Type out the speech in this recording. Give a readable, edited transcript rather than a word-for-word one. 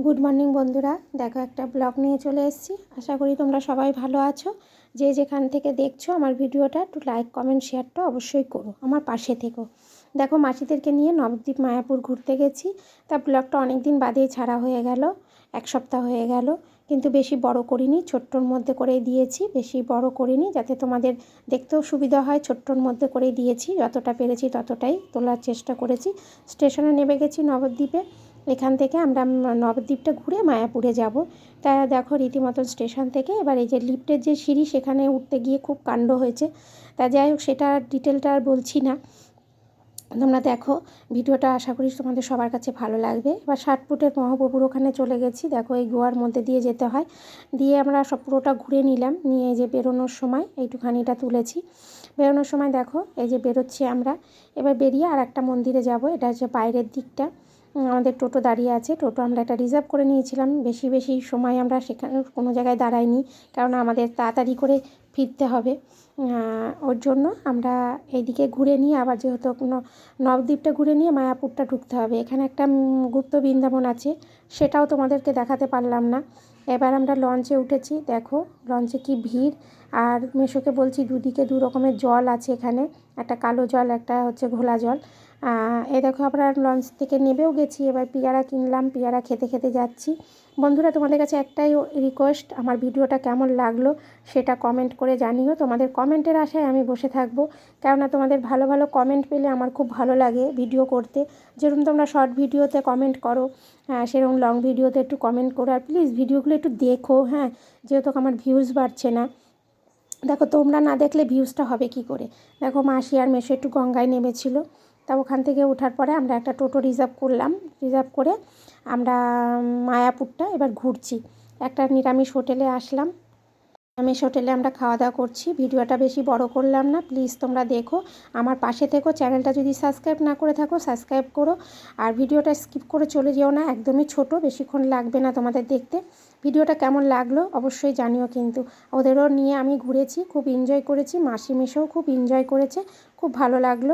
Good morning বন্ধুরা, দেখো একটা ব্লগ নিয়ে চলে এসেছি। আশা করি তোমরা সবাই ভালো আছো। যে যেখান থেকে দেখছো আমার ভিডিওটা একটু লাইক কমেন্ট শেয়ারটা অবশ্যই করো, আমার পাশে থেকো। দেখো মাসিদেরকে নিয়ে নবদ্বীপ মায়াপুর ঘুরতে গেছি। তা ব্লগটা অনেক দিন বাদেই ছাড়া হয়ে গেল, এক সপ্তাহ হয়ে গেল, কিন্তু বেশি বড় করিনি, ছোট্টর মধ্যে করেই দিয়েছি, বেশি বড় করিনি, যাতে তোমাদের দেখতেও সুবিধা হয়। ছোট্টর মধ্যে করেই দিয়েছি, যতটা পেরেছি ততটাই তোলার চেষ্টা করেছি। স্টেশনে নেমে গেছি নবদ্বীপে। এখান থেকে আমরা নবদ্বীপটা ঘুরে মায়াপুরে যাব। তা দেখো রীতিমতন স্টেশন থেকে এবার এই যে লিফটের যে সিঁড়ি, সেখানে উঠতে গিয়ে খুব কাণ্ড হয়েছে। তা যাই হোক, সেটা ডিটেলটা আর বলছি না, তোমরা দেখো ভিডিওটা। আশা করি তোমাদের সবার কাছে ভালো লাগবে। এবার 60 ফুটের মহাপ্রভুর ওখানে চলে গেছি। দেখো এই গোয়ার মধ্যে দিয়ে যেতে হয়, দিয়ে আমরা সব পুরোটা ঘুরে নিলাম। নিয়ে যে বেরোনোর সময় এইটুখানিটা তুলেছি। বেরোনোর সময় দেখো এই যে বেরোচ্ছি আমরা। এবার বেরিয়ে আর একটা মন্দিরে যাব। এটা হচ্ছে বাইরের দিকটা। আমাদের টোটো দাঁড়িয়ে আছে। টোটো আমরা একটা রিজার্ভ করে নিয়েছিলাম। বেশি সময় আমরা সেখানে কোনো জায়গায় দাঁড়াইনি, কারণ আমাদের তাড়াতাড়ি করে ফিরতে হবে। ওর জন্য আমরা এইদিকে ঘুরে নিয়ে আবার, যেহেতু নবদ্বীপটা ঘুরে নিয়ে মায়াপুরটা ঢুকতে হবে। এখানে একটা গুপ্ত বৃন্দাবন আছে, সেটাও তোমাদেরকে দেখাতে পারলাম না। এবার আমরা লঞ্চে উঠেছি। দেখো লঞ্চে কি ভিড়। আর মেশোকে বলছি, দুদিকে দু রকমের জল আছে এখানে, একটা কালো জল, একটা হচ্ছে ঘোলা জল। এই দেখো আমরা লঞ্চ থেকে নেবেও গেছি। এবার পিয়ারা কিনলাম, পিয়ারা খেতে খেতে যাচ্ছি। বন্ধুরা, তোমাদের কাছে একটাই রিকোয়েস্ট, আমার ভিডিওটা কেমন লাগলো সেটা কমেন্ট করে জানিও। তোমাদের কমেন্টের আশায় আমি বসে থাকবো, কেননা তোমাদের ভালো ভালো কমেন্ট পেলে আমার খুব ভালো লাগে ভিডিও করতে। যেরকম তোমরা শর্ট ভিডিওতে কমেন্ট করো, সেরকম লং ভিডিওতে একটু কমেন্ট করো। আর প্লিজ ভিডিওগুলো একটু দেখো, হ্যাঁ, যেহেতু আমার ভিউজ বাড়ছে না। দেখো তোমরা না দেখলে ভিউজটা হবে কি করে। দেখো মাসি আর মেশো একটু গঙ্গায় নেমেছিল। তা ওখান থেকে ওঠার পরে আমরা একটা টোটো রিজার্ভ করলাম। রিজার্ভ করে আমরা মায়াপুরটা এবার ঘুরছি। একটা নিরামিষ হোটেলে আসলাম। নিরামিষ হোটেলে আমরা খাওয়া দাওয়া করছি। ভিডিওটা বেশি বড় করলাম না, প্লিজ তোমরা দেখো, আমার পাশে থেকো। চ্যানেলটা যদি সাবস্ক্রাইব না করে থাকো সাবস্ক্রাইব করো। আর ভিডিওটা স্কিপ করে চলে যেও না, একদমই ছোট, বেশিক্ষণ লাগবে না তোমাদের দেখতে। ভিডিওটা কেমন লাগলো অবশ্যই জানিও কিন্তু। ওদেরও নিয়ে আমি ঘুরেছি, খুব এনজয় করেছি। মাসি মেশোও খুব এনজয় করেছে, খুব ভালো লাগলো।